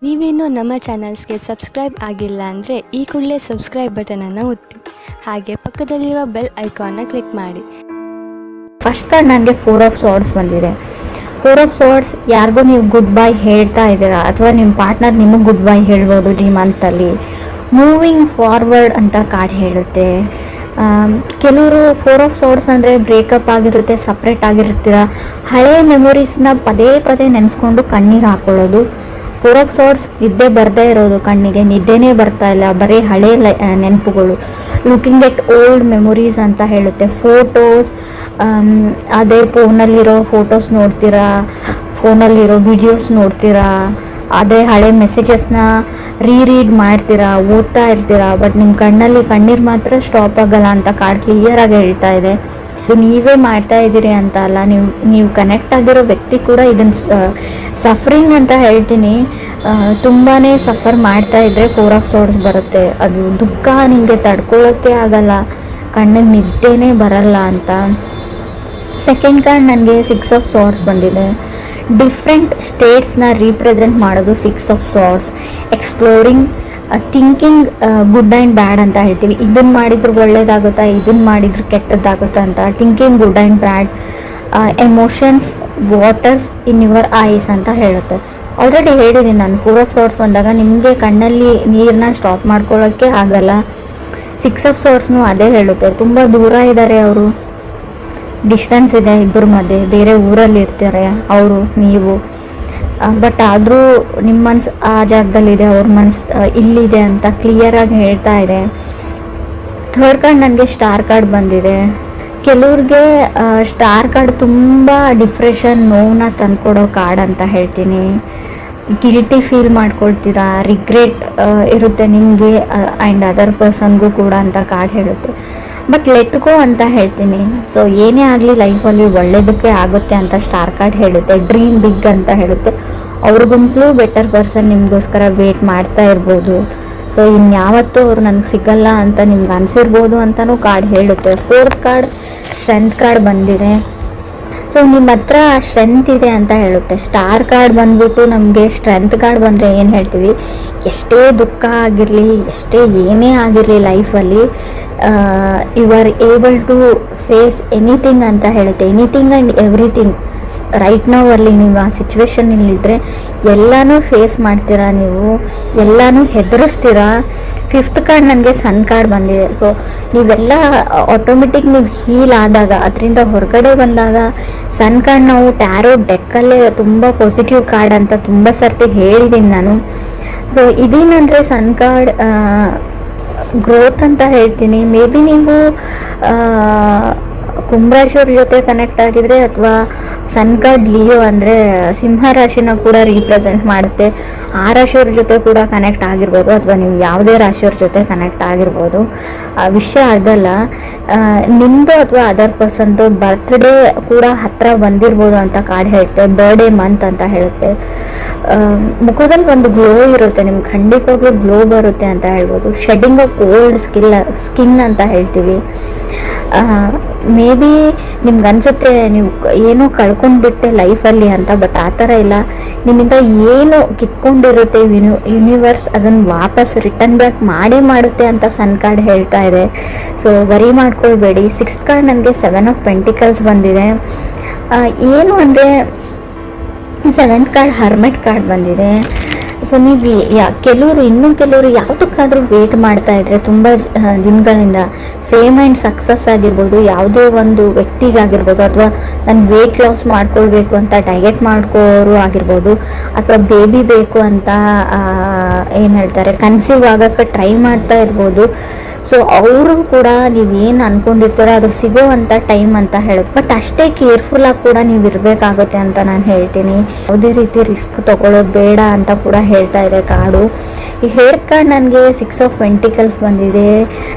ನೀವೇನು ನಮ್ಮ ಚಾನಲ್ಸ್ಗೆ ಸಬ್ಸ್ಕ್ರೈಬ್ ಆಗಿಲ್ಲ ಅಂದರೆ ಈ ಕೂಡಲೇ ಸಬ್ಸ್ಕ್ರೈಬ್ ಬಟನನ್ನು ಒತ್ತಿ, ಹಾಗೆ ಪಕ್ಕದಲ್ಲಿರುವ ಬೆಲ್ ಐಕಾನ್ನ ಕ್ಲಿಕ್ ಮಾಡಿ. ಫಸ್ಟ್ ಕಾರ್ಡ್ ನನಗೆ 4 ಆಫ್ ಸಾರ್ಡ್ಸ್ ಬಂದಿದೆ. 4 ಆಫ್ ಸಾರ್ಡ್ಸ್ ಯಾರಿಗೂ ನೀವು ಗುಡ್ ಬೈ ಹೇಳ್ತಾ ಇದ್ದೀರಾ ಅಥವಾ ನಿಮ್ಮ ಪಾರ್ಟ್ನರ್ ನಿಮಗೆ ಗುಡ್ ಬೈ ಹೇಳ್ಬೋದು ಈ ಮಂತಲ್ಲಿ. ಮೂವಿಂಗ್ ಫಾರ್ವರ್ಡ್ ಅಂತ ಕಾರ್ಡ್ ಹೇಳುತ್ತೆ. ಕೆಲವರು 4 ಆಫ್ ಸಾರ್ಡ್ಸ್ ಅಂದರೆ ಬ್ರೇಕಪ್ ಆಗಿರುತ್ತೆ, ಸಪ್ರೇಟ್ ಆಗಿರ್ತೀರ, ಹಳೆ ಮೆಮೊರೀಸ್ನ ಪದೇ ಪದೇ ನೆನೆಸ್ಕೊಂಡು ಕಣ್ಣೀರು ಹಾಕೊಳ್ಳೋದು. 4 ಆಫ್ ಸಾರ್ಡ್ಸ್ ನಿದ್ದೆ ಬರ್ದೇ ಇರೋದು, ಕಣ್ಣಿಗೆ ನಿದ್ದೆನೇ ಬರ್ತಾ ಇಲ್ಲ, ಬರೀ ಹಳೆ ನೆನಪುಗಳು. ಲುಕಿಂಗ್ ಎಟ್ ಓಲ್ಡ್ ಮೆಮೊರೀಸ್ ಅಂತ ಹೇಳುತ್ತೆ. ಫೋಟೋಸ್, ಅದೇ ಫೋನಲ್ಲಿರೋ ಫೋಟೋಸ್ ನೋಡ್ತೀರಾ, ಫೋನಲ್ಲಿರೋ ವಿಡಿಯೋಸ್ ನೋಡ್ತೀರಾ, ಅದೇ ಹಳೆ ಮೆಸೇಜಸ್ನ ರೀಡ್ ಮಾಡ್ತೀರಾ, ಓದ್ತಾ ಇರ್ತೀರಾ, ಬಟ್ ನಿಮ್ಮ ಕಣ್ಣಲ್ಲಿ ಕಣ್ಣೀರು ಮಾತ್ರ ಸ್ಟಾಪ್ ಆಗಲ್ಲ ಅಂತ ಕಾರ್ಡ್ ಕ್ಲಿಯರಾಗಿ ಹೇಳ್ತಾ ಇದೆ. ಇದು ನೀವೇ ಮಾಡ್ತಾ ಇದ್ದೀರಿ ಅಂತ ಅಲ್ಲ, ನೀವು ಕನೆಕ್ಟ್ ಆಗಿರೋ ವ್ಯಕ್ತಿ ಕೂಡ ಇದನ್ನು ಸಫರಿಂಗ್ ಅಂತ ಹೇಳ್ತೀನಿ. ತುಂಬಾ ಸಫರ್ ಮಾಡ್ತಾ ಇದ್ದರೆ 4 ಆಫ್ ಸಾರ್ಡ್ಸ್ ಬರುತ್ತೆ. ಅದು ದುಃಖ ನಿಮಗೆ ತಡ್ಕೊಳ್ಳೋಕ್ಕೆ ಆಗಲ್ಲ, ಕಣ್ಣಿಗೆ ನಿದ್ದೆನೇ ಬರಲ್ಲ ಅಂತ. ಸೆಕೆಂಡ್ ಕಾರ್ಡ್ ನನಗೆ 6 ಆಫ್ ಸಾರ್ಡ್ಸ್ ಬಂದಿದೆ. ಡಿಫ್ರೆಂಟ್ ಸ್ಟೇಟ್ಸ್ನ ರೀಪ್ರೆಸೆಂಟ್ ಮಾಡೋದು 6 of sorts. Exploring, thinking good and bad ಅಂತ ಹೇಳ್ತೀವಿ. ಇದನ್ನು ಮಾಡಿದ್ರು ಒಳ್ಳೇದಾಗುತ್ತಾ, ಇದನ್ನು ಮಾಡಿದ್ರು ಕೆಟ್ಟದ್ದಾಗುತ್ತಾ ಅಂತ. Thinking good and bad. Emotions, waters in your eyes ಅಂತ ಹೇಳುತ್ತೆ. ಆಲ್ರೆಡಿ ಹೇಳಿದ್ದೀನಿ ನಾನು, 4 ಆಫ್ ಸಾರ್ಡ್ಸ್ ಬಂದಾಗ ನಿಮಗೆ ಕಣ್ಣಲ್ಲಿ ನೀರನ್ನ ಸ್ಟಾಪ್ ಮಾಡ್ಕೊಳ್ಳೋಕ್ಕೆ ಆಗಲ್ಲ. 6 ಆಫ್ ಸಾರ್ಡ್ಸ್ನು ಅದೇ ಹೇಳುತ್ತೆ. ತುಂಬ ದೂರ ಇದ್ದಾರೆ ಅವರು, ಡಿಸ್ಟೆನ್ಸ್ ಇದೆ ಇಬ್ಬರ ಮಧ್ಯೆ, ಬೇರೆ ಊರಲ್ಲಿ ಇರ್ತಾರೆ ಅವರು ನೀವು, ಬಟ್ ಆದರೂ ನಿಮ್ಮ ಮನ್ಸು ಆ ಜಾಗದಲ್ಲಿದೆ, ಅವ್ರ ಮನ್ಸು ಇಲ್ಲಿದೆ ಅಂತ ಕ್ಲಿಯರಾಗಿ ಹೇಳ್ತಾ ಇದೆ. ಥರ್ಡ್ ಕಾರ್ಡ್ ನನಗೆ ಸ್ಟಾರ್ ಕಾರ್ಡ್ ಬಂದಿದೆ. ಕೆಲವ್ರಿಗೆ ಸ್ಟಾರ್ ಕಾರ್ಡ್ ತುಂಬ ಡಿಪ್ರೆಷನ್, ನೋವನ್ನ ತಂದ್ಕೊಡೋ ಕಾರ್ಡ್ ಅಂತ ಹೇಳ್ತೀನಿ. ಗಿಲ್ಟಿ ಫೀಲ್ ಮಾಡ್ಕೊಳ್ತೀರಾ, ರಿಗ್ರೆಟ್ ಇರುತ್ತೆ ನಿಮಗೆ ಆ್ಯಂಡ್ ಅದರ್ ಪರ್ಸನ್ಗೂ ಕೂಡ ಅಂತ ಕಾರ್ಡ್ ಹೇಳುತ್ತೆ. ಬಟ್ ಲೆಟ್ ಗೋ ಅಂತ ಹೇಳ್ತೀನಿ. ಸೊ ಏನೇ ಆಗಲಿ ಲೈಫಲ್ಲಿ ಒಳ್ಳೆಯದಕ್ಕೆ ಆಗುತ್ತೆ ಅಂತ ಸ್ಟಾರ್ ಕಾರ್ಡ್ ಹೇಳುತ್ತೆ. ಡ್ರೀಮ್ ಬಿಗ್ ಅಂತ ಹೇಳುತ್ತೆ. ಅವ್ರಿಗಂತಲೂ ಬೆಟರ್ ಪರ್ಸನ್ ನಿಮಗೋಸ್ಕರ ವೇಟ್ ಮಾಡ್ತಾ ಇರ್ಬೋದು. ಸೊ ಇನ್ಯಾವತ್ತೂ ಅವ್ರು ನನಗೆ ಸಿಗಲ್ಲ ಅಂತ ನಿಮ್ಗೆ ಅನಿಸಿರ್ಬೋದು ಅಂತಲೂ ಕಾರ್ಡ್ ಹೇಳುತ್ತೆ. ಫೋರ್ತ್ ಕಾರ್ಡ್ ಸ್ಟ್ರೆಂತ್ ಕಾರ್ಡ್ ಬಂದಿದೆ. ಸೊ ನಿಮ್ಮ ಹತ್ರ ಸ್ಟ್ರೆಂತ್ ಇದೆ ಅಂತ ಹೇಳುತ್ತೆ. ಸ್ಟಾರ್ ಕಾರ್ಡ್ ಬಂದ್ಬಿಟ್ಟು ನಮಗೆ ಸ್ಟ್ರೆಂತ್ ಕಾರ್ಡ್ ಬಂದರೆ ಏನು ಹೇಳ್ತೀವಿ, ಎಷ್ಟೇ ದುಃಖ ಆಗಿರಲಿ, ಎಷ್ಟೇ ಏನೇ ಆಗಿರಲಿ ಲೈಫಲ್ಲಿ you are able to face anything ಅಂತ ಹೇಳುತ್ತೆ. Anything and everything. ರೈಟ್ ನಾವು ಅಲ್ಲಿ ನೀವು ಆ ಸಿಚುವೇಶನಲ್ಲಿದ್ದರೆ ಎಲ್ಲನೂ ಫೇಸ್ ಮಾಡ್ತೀರಾ, ನೀವು ಎಲ್ಲನೂ ಹೆದರಿಸ್ತೀರಾ. ಫಿಫ್ತ್ ಕಾರ್ಡ್ ನನಗೆ ಸನ್ ಕಾರ್ಡ್ ಬಂದಿದೆ. ಸೊ ನೀವೆಲ್ಲ ಆಟೋಮೆಟಿಕ್ ನೀವು ಹೀಲ್ ಆದಾಗ, ಅದರಿಂದ ಹೊರಗಡೆ ಬಂದಾಗ, ಸನ್ ಕಾರ್ಡ್ ನಾವು ಟ್ಯಾರೋ ಡೆಕ್ಕಲ್ಲೇ ತುಂಬ ಪಾಸಿಟಿವ್ ಕಾರ್ಡ್ ಅಂತ ತುಂಬ ಸರ್ತಿ ಹೇಳಿದ್ದೀನಿ ನಾನು. ಸೊ ಇದೇನಂದರೆ ಸನ್ ಕಾರ್ಡ್ ಗ್ರೋತ್ ಅಂತ ಹೇಳ್ತೀನಿ. ಮೇ ಬಿ ನೀವು ಕುಂಭರಾಶಿಯವ್ರ ಜೊತೆ ಕನೆಕ್ಟ್ ಆಗಿದ್ರೆ, ಅಥವಾ ಸನ್ ಕಾರ್ಡ್ ಲಿಯೋ ಅಂದರೆ ಸಿಂಹ ರಾಶಿನ ಕೂಡ ರೀಪ್ರೆಸೆಂಟ್ ಮಾಡುತ್ತೆ. ಆ ರಾಶಿಯವ್ರ ಜೊತೆ ಕೂಡ ಕನೆಕ್ಟ್ ಆಗಿರ್ಬೋದು, ಅಥವಾ ನೀವು ಯಾವುದೇ ರಾಶಿಯವ್ರ ಜೊತೆ ಕನೆಕ್ಟ್ ಆಗಿರ್ಬೋದು. ಆ ವಿಷಯ ಅದಲ್ಲ, ನಿಮ್ಮದು ಅಥವಾ ಅದರ್ ಪರ್ಸನ್ದು ಬರ್ತ್ಡೇ ಕೂಡ ಹತ್ತಿರ ಬಂದಿರ್ಬೋದು ಅಂತ ಕಾರ್ಡ್ ಹೇಳುತ್ತೆ. ಬರ್ಡೇ ಮಂತ್ ಅಂತ ಹೇಳುತ್ತೆ. ಮುಖದಲ್ಲಿ ಒಂದು ಗ್ಲೋ ಇರುತ್ತೆ, ನಿಮ್ಗೆ ಖಂಡಿತವಾಗ್ಲೂ ಗ್ಲೋ ಬರುತ್ತೆ ಅಂತ ಹೇಳ್ಬೋದು. ಶೆಡ್ಡಿಂಗ್ ಆಫ್ ಓಲ್ಡ್ ಸ್ಕಿನ್ ಅಂತ ಹೇಳ್ತೀವಿ. ಮೇ ಬಿ ನಿಮ್ಗೆ ಅನಿಸುತ್ತೆ ನೀವು ಏನೋ ಕಳ್ಕೊಂಡ್ಬಿಟ್ಟೆ ಲೈಫಲ್ಲಿ ಅಂತ, ಬಟ್ ಆ ಥರ ಇಲ್ಲ. ನಿಮ್ಮಿಂದ ಏನು ಕಿತ್ಕೊಂಡಿರುತ್ತೆ ಯೂನಿವರ್ಸ್ ಅದನ್ನು ವಾಪಸ್ ರಿಟರ್ನ್ ಬ್ಯಾಕ್ ಮಾಡೇ ಮಾಡುತ್ತೆ ಅಂತ ಸನ್ ಕಾರ್ಡ್ ಹೇಳ್ತಾ ಇದೆ. So worry ಮಾಡ್ಕೊಳ್ಬೇಡಿ. 6th ಕಾರ್ಡ್ ನನಗೆ 7 ಆಫ್ ಪೆಂಟಿಕಲ್ಸ್ ಬಂದಿದೆ. ಏನು ಅಂದರೆ 7th ಕಾರ್ಡ್ ಹರ್ಮೆಟ್ ಕಾರ್ಡ್ ಬಂದಿದೆ. ಸೊ ನೀವು ಕೆಲವರು ಯಾವುದಕ್ಕಾದರೂ ವೇಟ್ ಮಾಡ್ತಾ ಇದ್ರೆ ತುಂಬ ದಿನಗಳಿಂದ, ಫೇಮ್ ಆ್ಯಂಡ್ ಸಕ್ಸಸ್ ಆಗಿರ್ಬೋದು, ಯಾವುದೇ ಒಂದು ವ್ಯಕ್ತಿಗಾಗಿರ್ಬೋದು, ಅಥವಾ ನಾನು ವೇಟ್ ಲಾಸ್ ಮಾಡ್ಕೊಳ್ಬೇಕು ಅಂತ ಡಯಟ್ ಮಾಡ್ಕೋರು ಆಗಿರ್ಬೋದು, ಅಥವಾ ಬೇಬಿ ಬೇಕು ಅಂತ ಏನು ಹೇಳ್ತಾರೆ ಕನ್ಸೀವ್ ಆಗೋಕ್ಕೆ ಟ್ರೈ ಮಾಡ್ತಾ ಇರ್ಬೋದು. ಸೊ ಅವರು ಕೂಡ ನೀವೇನು ಅಂದ್ಕೊಂಡಿರ್ತಾರೋ ಅದು ಸಿಗೋ ಅಂಥ ಟೈಮ್ ಅಂತ ಹೇಳೋದು. ಬಟ್ ಅಷ್ಟೇ ಕೇರ್ಫುಲ್ಲಾಗಿ ಕೂಡ ನೀವು ಇರಬೇಕಾಗುತ್ತೆ ಅಂತ ನಾನು ಹೇಳ್ತೀನಿ. ಯಾವುದೇ ರೀತಿ ರಿಸ್ಕ್ ತೊಗೊಳ್ಳೋದು ಬೇಡ ಅಂತ ಕೂಡ ಹೇಳ್ತಾ ಇದೆ ಕಾರ್ಡು. ಈ ಹೇರ್ ಕಾರ್ಡ್ ನನಗೆ 6 ಆಫ್ ಪೆಂಟಿಕಲ್ಸ್ ಬಂದಿದೆ.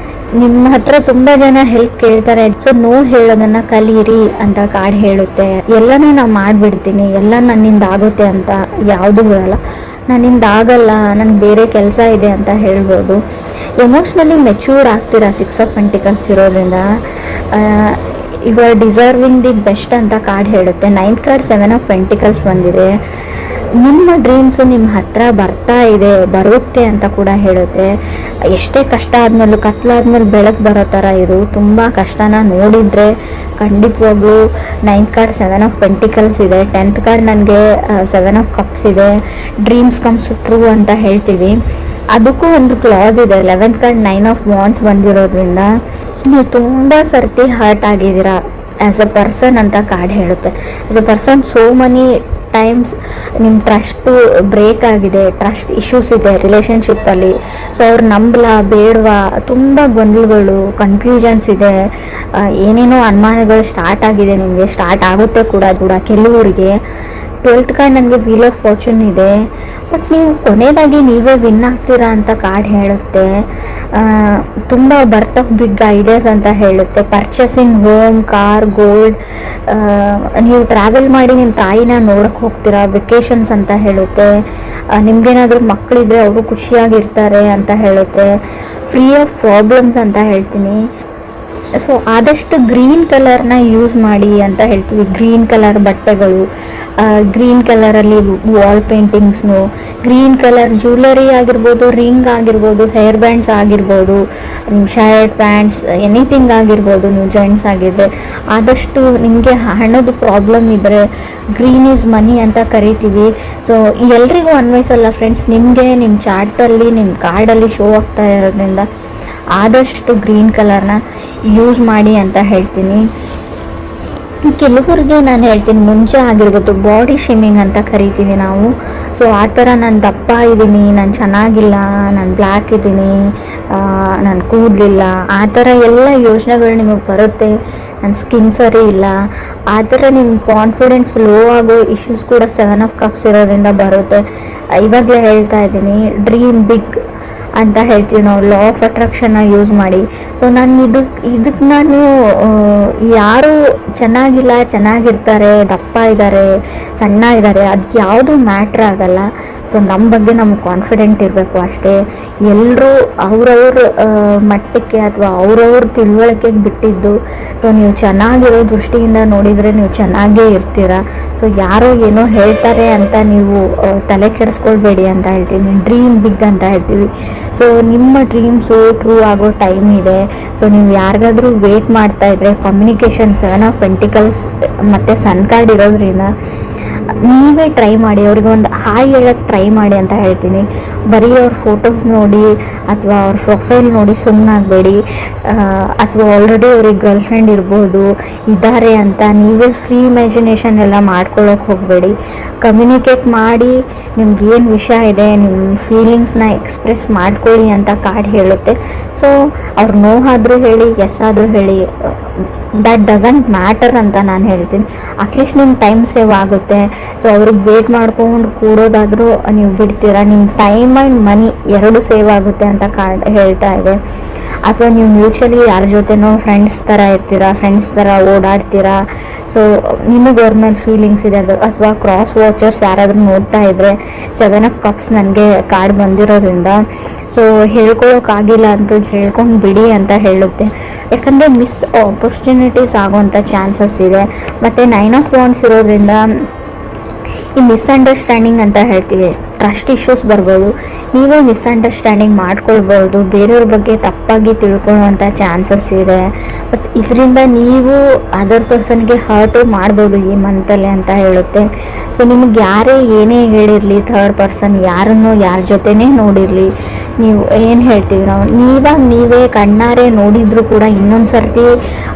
ನಿಮ್ಮ ಹತ್ರ ತುಂಬ ಜನ ಹೆಲ್ಪ್ ಕೇಳ್ತಾರೆ, ಸೊ ನೋ ಹೇಳೋದನ್ನು ಕಲೀರಿ ಅಂತ ಕಾರ್ಡ್ ಹೇಳುತ್ತೆ. ಎಲ್ಲನೂ ನಾನು ಮಾಡಿಬಿಡ್ತೀನಿ, ಎಲ್ಲ ನನ್ನಿಂದ ಆಗುತ್ತೆ ಅಂತ ಯಾವುದೂ ಇರಲ್ಲ. ನನ್ನಿಂದ ಆಗಲ್ಲ, ನನಗೆ ಬೇರೆ ಕೆಲಸ ಇದೆ ಅಂತ ಹೇಳ್ಬೋದು. ಎಮೋಷ್ನಲಿ ಮೆಚ್ಯೂರ್ಡ್ ಆಗ್ತೀರಾ 6 ಆಫ್ ಪೆಂಟಿಕಲ್ಸ್ ಇರೋದ್ರಿಂದ. You are deserving the best ಅಂತ ಕಾರ್ಡ್ ಹೇಳುತ್ತೆ. 9th ಕಾರ್ಡ್ 7 ಆಫ್ ಪೆಂಟಿಕಲ್ಸ್ ಬಂದಿದೆ. ನಿಮ್ಮ ಡ್ರೀಮ್ಸು ನಿಮ್ಮ ಹತ್ರ ಬರ್ತಾ ಇದೆ, ಬರುತ್ತೆ ಅಂತ ಕೂಡ ಹೇಳುತ್ತೆ. ಎಷ್ಟೇ ಕಷ್ಟ ಆದಮೇಲೂ, ಕತ್ಲಾದ್ಮೇಲೆ ಬೆಳಕು ಬರೋ ಥರ ಇದು. ತುಂಬ ಕಷ್ಟನ ನೋಡಿದರೆ ಖಂಡಿತವಾಗ್ಲೂ 9th ಕಾರ್ಡ್ 7 ಆಫ್ ಪೆಂಟಿಕಲ್ಸ್ ಇದೆ, 10th ಕಾರ್ಡ್ ನನಗೆ 7 ಆಫ್ ಕಪ್ಸ್ ಇದೆ. ಡ್ರೀಮ್ಸ್ ಕಮ್ಸ್ ಟ್ರೂ ಅಂತ ಹೇಳ್ತೀವಿ. ಅದಕ್ಕೂ ಒಂದು ಕ್ಲಾಸ್ ಇದೆ. 11th ಕಾರ್ಡ್ 9 ಆಫ್ ವಾಂಡ್ಸ್ ಬಂದಿರೋದ್ರಿಂದ ನೀವು ತುಂಬ ಸರ್ತಿ ಹರ್ಟ್ ಆಗಿದ್ದೀರಾ ಆ್ಯಸ್ ಅ ಪರ್ಸನ್ ಅಂತ ಕಾರ್ಡ್ ಹೇಳುತ್ತೆ. As a person so money times ನಿಮ್ಮ ಟ್ರಸ್ಟು ಬ್ರೇಕ್ ಆಗಿದೆ, ಟ್ರಸ್ಟ್ ಇಶ್ಯೂಸ್ ಇದೆ ರಿಲೇಷನ್ಶಿಪ್ಪಲ್ಲಿ. ಸೊ ಅವ್ರು ನಂಬಲ ಬೇಡವಾ, ತುಂಬ ಗೊಂದಲಗಳು, ಕನ್ಫ್ಯೂಷನ್ಸ್ ಇದೆ, ಏನೇನೋ ಅನುಮಾನಗಳು ಸ್ಟಾರ್ಟ್ ಆಗಿದೆ, ನಿಮಗೆ ಸ್ಟಾರ್ಟ್ ಆಗುತ್ತೆ ಕೂಡ ಕೆಲವರಿಗೆ. 12th ಕಾರ್ಡ್ ನನಗೆ ವೀಲ್ ಆಫ್ ಫಾರ್ಚೂನ್ ಇದೆ, ಬಟ್ ನೀವು ಕೊನೆಯದಾಗಿ ನೀವೇ ವಿನ್ ಆಗ್ತೀರಾ ಅಂತ ಕಾರ್ಡ್ ಹೇಳುತ್ತೆ. ತುಂಬ ಬರ್ತ್ ಆಫ್ ಬಿಗ್ ಐಡಿಯಾಸ್ ಅಂತ ಹೇಳುತ್ತೆ. ಪರ್ಚೇಸಿಂಗ್ ಹೋಮ್, ಕಾರ್, ಗೋಲ್ಡ್, ನೀವು ಟ್ರಾವೆಲ್ ಮಾಡಿ ನಿಮ್ಮ ತಾಯಿನ ನೋಡೋಕ್ಕೆ ಹೋಗ್ತೀರಾ, ವೆಕೇಷನ್ಸ್ ಅಂತ ಹೇಳುತ್ತೆ. ನಿಮ್ಗೇನಾದರೂ ಮಕ್ಕಳಿದ್ರೆ ಅವರು ಖುಷಿಯಾಗಿರ್ತಾರೆ ಅಂತ ಹೇಳುತ್ತೆ. ಫ್ರೀ ಆಫ್ ಪ್ರಾಬ್ಲಮ್ಸ್ ಅಂತ ಹೇಳ್ತೀನಿ. ಸೊ ಆದಷ್ಟು ಗ್ರೀನ್ ಕಲರ್ನ ಯೂಸ್ ಮಾಡಿ ಅಂತ ಹೇಳ್ತೀವಿ. ಗ್ರೀನ್ ಕಲರ್ ಬಟ್ಟೆಗಳು, ಗ್ರೀನ್ ಕಲರಲ್ಲಿ ವಾಲ್ ಪೇಂಟಿಂಗ್ಸ್ನು, ಗ್ರೀನ್ ಕಲರ್ ಜ್ಯುವೆಲರಿ ಆಗಿರ್ಬೋದು, ರಿಂಗ್ ಆಗಿರ್ಬೋದು, ಹೇರ್ ಬ್ಯಾಂಡ್ಸ್ ಆಗಿರ್ಬೋದು, ನಿಮ್ಮ ಶರ್ಟ್ ಪ್ಯಾಂಟ್ಸ್ ಎನಿಥಿಂಗ್ ಆಗಿರ್ಬೋದು. ನೀವು ಜೆಂಟ್ಸ್ ಆಗಿದ್ದರೆ ಆದಷ್ಟು ನಿಮಗೆ ಹಣದ ಪ್ರಾಬ್ಲಮ್ ಇದ್ದರೆ ಗ್ರೀನ್ ಈಸ್ ಮನಿ ಅಂತ ಕರಿತೀವಿ. ಸೊ ಎಲ್ರಿಗೂ ಅನ್ವಯಿಸಲ್ಲ ಫ್ರೆಂಡ್ಸ್, ನಿಮಗೆ ನಿಮ್ಮ ಚಾರ್ಟಲ್ಲಿ ನಿಮ್ಮ ಕಾರ್ಡಲ್ಲಿ ಶೋ ಆಗ್ತಾ ಇರೋದ್ರಿಂದ ಆದಷ್ಟು ಗ್ರೀನ್ ಕಲರ್ನ ಯೂಸ್ ಮಾಡಿ ಅಂತ ಹೇಳ್ತೀನಿ. ಕೆಲವರಿಗೆ ನಾನು ಹೇಳ್ತೀನಿ, ಮುಂಚೆ ಆಗಿರ್ಬೋದು ಬಾಡಿ ಶೇಮಿಂಗ್ ಅಂತ ಕರಿತೀವಿ ನಾವು. ಸೊ ಆ ಥರ ನಾನು ದಪ್ಪ ಇದ್ದೀನಿ, ನಾನು ಚೆನ್ನಾಗಿಲ್ಲ, ನಾನು ಬ್ಲ್ಯಾಕ್ ಇದ್ದೀನಿ, ನಾನು ಕೂದಲಿಲ್ಲ, ಆ ಥರ ಎಲ್ಲ ಯೋಚನೆಗಳು ನಿಮಗೆ ಬರುತ್ತೆ. ನನ್ನ ಸ್ಕಿನ್ ಸರಿ ಇಲ್ಲ, ಆ ಥರ ನಿಮ್ಮ ಕಾನ್ಫಿಡೆನ್ಸ್ ಲೋ ಆಗೋ ಇಶ್ಯೂಸ್ ಕೂಡ 7 ಆಫ್ ಕಪ್ಸ್ ಇರೋದ್ರಿಂದ ಬರುತ್ತೆ. ಇವಾಗಲೇ ಹೇಳ್ತಾ ಇದ್ದೀನಿ, ಡ್ರೀಮ್ ಬಿಗ್ ಅಂತ ಹೇಳ್ತೀವಿ ನಾವು. ಲಾ ಆಫ್ ಅಟ್ರಾಕ್ಷನ್ನ ಯೂಸ್ ಮಾಡಿ. ಸೊ ನಾನು ಇದಕ್ಕೆ ನಾನು ಯಾರು ಚೆನ್ನಾಗಿಲ್ಲ, ಚೆನ್ನಾಗಿರ್ತಾರೆ, ದಪ್ಪ ಇದ್ದಾರೆ, ಸಣ್ಣ ಇದ್ದಾರೆ, ಅದು ಯಾವುದು ಮ್ಯಾಟ್ರ್ ಆಗಲ್ಲ. ಸೊ ನಮ್ಮ ಬಗ್ಗೆ ನಮ್ಗೆ ಕಾನ್ಫಿಡೆಂಟ್ ಇರಬೇಕು ಅಷ್ಟೇ. ಎಲ್ಲರೂ ಅವ್ರವ್ರ ಮಟ್ಟಕ್ಕೆ ಅಥವಾ ಅವ್ರವ್ರ ತಿಳುವಳಿಕೆಗೆ ಬಿಟ್ಟಿದ್ದು. ಸೊ ನೀವು ಚೆನ್ನಾಗಿರೋ ದೃಷ್ಟಿಯಿಂದ ನೋಡಿದರೆ ನೀವು ಚೆನ್ನಾಗೇ ಇರ್ತೀರ. ಸೊ ಯಾರೋ ಏನೋ ಹೇಳ್ತಾರೆ ಅಂತ ನೀವು ತಲೆ ಕೆಡಿಸ್ಕೊಳ್ಬೇಡಿ ಅಂತ ಹೇಳ್ತೀನಿ. ಡ್ರೀಮ್ ಬಿಗ್ ಅಂತ ಹೇಳ್ತೀವಿ. ಸೊ ನಿಮ್ಮ ಡ್ರೀಮ್ಸು ಟ್ರೂ ಆಗೋ ಟೈಮ್ ಇದೆ. ಸೊ ನೀವು ಯಾರಿಗಾದ್ರೂ ವೇಟ್ ಮಾಡ್ತಾ ಇದ್ರೆ, ಕಮ್ಯುನಿಕೇಷನ್ 7 ಆಫ್ ಪೆಂಟಿಕಲ್ಸ್ ಮತ್ತು ಸನ್ ಕಾರ್ಡ್ ಇರೋದ್ರಿಂದ ನೀವೇ ಟ್ರೈ ಮಾಡಿ, ಅವ್ರಿಗೆ ಒಂದು ಹಾಯ್ ಹೇಳೋಕ್ಕೆ ಟ್ರೈ ಮಾಡಿ ಅಂತ ಹೇಳ್ತೀನಿ. ಬರೀ ಅವ್ರ ಫೋಟೋಸ್ ನೋಡಿ ಅಥವಾ ಅವ್ರ ಪ್ರೊಫೈಲ್ ನೋಡಿ ಸುಮ್ಮನಾಗಬೇಡಿ. ಅಥವಾ ಆಲ್ರೆಡಿ ಅವ್ರಿಗೆ ಗರ್ಲ್ ಫ್ರೆಂಡ್ ಇರ್ಬೋದು, ಇದ್ದಾರೆ ಅಂತ ನೀವೇ ಫ್ರೀ ಇಮ್ಯಾಜಿನೇಷನ್ ಎಲ್ಲ ಮಾಡ್ಕೊಳ್ಳೋಕೆ ಹೋಗಬೇಡಿ. ಕಮ್ಯುನಿಕೇಟ್ ಮಾಡಿ, ನಿಮ್ಗೇನು ವಿಷಯ ಇದೆ, ನಿಮ್ಮ ಫೀಲಿಂಗ್ಸ್ನ ಎಕ್ಸ್ಪ್ರೆಸ್ ಮಾಡ್ಕೊಳ್ಳಿ ಅಂತ ಕಾರ್ಡ್ ಹೇಳುತ್ತೆ. ಸೊ ಅವ್ರು ನೋ ಆದರೂ ಹೇಳಿ, ಎಸ್ ಆದರೂ ಹೇಳಿ, ದಟ್ ಡಸಂಟ್ ಮ್ಯಾಟರ್ ಅಂತ ನಾನು ಹೇಳ್ತೀನಿ. ಅಟ್ಲೀಸ್ಟ್ ನಿಮ್ಮ ಟೈಮ್ ಸೇವ್ ಆಗುತ್ತೆ. ಸೊ ಅವ್ರಿಗೆ ವೇಟ್ ಮಾಡ್ಕೊಂಡು ಕೂಡೋದಾದರೂ ನೀವು ಬಿಡ್ತೀರಾ, ನಿಮ್ಮ ಟೈಮ್ ಆ್ಯಂಡ್ ಮನಿ ಎರಡೂ ಸೇವ್ ಆಗುತ್ತೆ ಅಂತ ಕಾರ್ಡ್ ಹೇಳ್ತಾ ಇದೆ. ಅಥವಾ ನೀವು ಮ್ಯೂಚುವಲಿ ಯಾರ ಜೊತೆನೋ ಫ್ರೆಂಡ್ಸ್ ಥರ ಇರ್ತೀರಾ, ಫ್ರೆಂಡ್ಸ್ ಥರ ಓಡಾಡ್ತೀರಾ. ಸೊ ನಿಮಗೆ ಅವ್ರ ಮೇಲೆ ಫೀಲಿಂಗ್ಸ್ ಇದೆ. ಅದು ಅಥವಾ ಕ್ರಾಸ್ ವಾಚರ್ಸ್ ಯಾರಾದರೂ ನೋಡ್ತಾ ಇದ್ದರೆ 7 ಆಫ್ ಕಪ್ಸ್ ನನಗೆ ಕಾರ್ಡ್ ಬಂದಿರೋದ್ರಿಂದ ಸೊ ಹೇಳ್ಕೊಳ್ಳೋಕ್ಕಾಗಿಲ್ಲ ಅಂತ ಹೇಳ್ಕೊಂಡು ಬಿಡಿ ಅಂತ ಹೇಳುತ್ತೆ. ಯಾಕಂದರೆ ಮಿಸ್ ಆಪರ್ಚುನಿಟೀಸ್ ಆಗೋವಂಥ ಚಾನ್ಸಸ್ ಇದೆ. ಮತ್ತು 9 ಆಫ್ ವಾಂಡ್ಸ್ ಇರೋದ್ರಿಂದ ಈ ಮಿಸ್ಅಂಡರ್ಸ್ಟ್ಯಾಂಡಿಂಗ್ ಅಂತ ಹೇಳ್ತೀವಿ, ಟ್ರಸ್ಟ್ ಇಶ್ಯೂಸ್ ಬರ್ಬೋದು. ನೀವೇ ಮಿಸ್ಅಂಡರ್ಸ್ಟ್ಯಾಂಡಿಂಗ್ ಮಾಡ್ಕೊಳ್ಬೋದು, ಬೇರೆಯವ್ರ ಬಗ್ಗೆ ತಪ್ಪಾಗಿ ತಿಳ್ಕೊಳ್ಳುವಂಥ ಚಾನ್ಸಸ್ ಇದೆ. ಮತ್ತು ಇದರಿಂದ ನೀವು ಅದರ್ ಪರ್ಸನ್ಗೆ ಹರ್ಟು ಮಾಡ್ಬೋದು ಈ ಮಂತಲ್ಲಿ ಅಂತ ಹೇಳುತ್ತೆ. ಸೊ ನಿಮಗೆ ಯಾರೇ ಏನೇ ಹೇಳಿರಲಿ, ಥರ್ಡ್ ಪರ್ಸನ್ ಯಾರನ್ನೋ ಯಾರ ಜೊತೆನೇ ನೋಡಿರಲಿ, ನೀವು ಏನು ಹೇಳ್ತೀವಿ ನಾವು, ನೀವೇ ಕಣ್ಣಾರೆ ನೋಡಿದರೂ ಕೂಡ ಇನ್ನೊಂದು ಸರ್ತಿ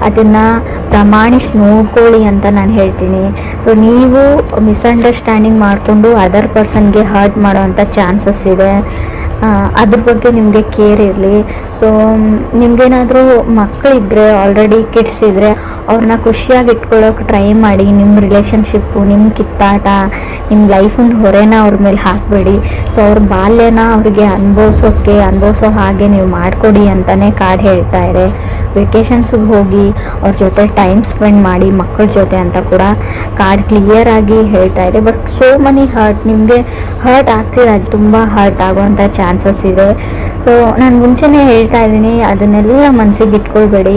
ಅದನ್ನು ಪ್ರಮಾಣಿಸಿ ನೋಡ್ಕೊಳ್ಳಿ ಅಂತ ನಾನು ಹೇಳ್ತೀನಿ. ಸೊ ನೀವು ಮಿಸ್ಅಂಡರ್ಸ್ಟ್ಯಾಂಡಿಂಗ್ ಮಾಡಿಕೊಂಡು ಅದರ್ ಪರ್ಸನ್ಗೆ ಹರ್ಟ್ ಮಾಡೋವಂಥ ಚಾನ್ಸಸ್ ಇದೆ. ಅದ್ರ ಬಗ್ಗೆ ನಿಮಗೆ ಕೇರ್ ಇರಲಿ. ಸೊ ನಿಮಗೇನಾದರೂ ಮಕ್ಕಳಿದ್ರೆ, ಆಲ್ರೆಡಿ ಕಿಡ್ಸ್ ಇದ್ದರೆ ಅವ್ರನ್ನ ಖುಷಿಯಾಗಿ ಇಟ್ಕೊಳ್ಳೋಕೆ ಟ್ರೈ ಮಾಡಿ. ನಿಮ್ಮ ರಿಲೇಷನ್ಶಿಪ್ಪು, ನಿಮ್ಮ ಕಿತ್ತಾಟ, ನಿಮ್ಮ ಲೈಫಿನ ಹೊರೆನ ಅವ್ರ ಮೇಲೆ ಹಾಕಬೇಡಿ. ಸೊ ಅವ್ರ ಬಾಲ್ಯನ ಅವ್ರಿಗೆ ಅನುಭವಿಸೋ ಹಾಗೆ ನೀವು ಮಾಡಿಕೊಡಿ ಅಂತಲೇ ಕಾರ್ಡ್ ಹೇಳ್ತಾ ಇದೆ. ವೆಕೇಷನ್ಸ್ಗೆ ಹೋಗಿ ಅವ್ರ ಜೊತೆ ಟೈಮ್ ಸ್ಪೆಂಡ್ ಮಾಡಿ ಮಕ್ಕಳ ಜೊತೆ ಅಂತ ಕೂಡ ಕಾರ್ಡ್ ಕ್ಲಿಯರ್ ಆಗಿ ಹೇಳ್ತಾ ಇದೆ. ಬಟ್ ಸೋ ಮನಿ ಹರ್ಟ್, ನಿಮಗೆ ಹರ್ಟ್ ಆಗ್ತೀರಾ, ತುಂಬ ಹರ್ಟ್ ಆಗುವಂಥ ಚಾನ್ಸಸ್ ಇದೆ. ಸೊ ನಾನು ಮುಂಚೆನೇ ಹೇಳ್ತಾ ಇದ್ದೀನಿ, ಅದನ್ನೆಲ್ಲ ಮನಸ್ಸಿಗೆ ಇಟ್ಕೊಳ್ಬೇಡಿ.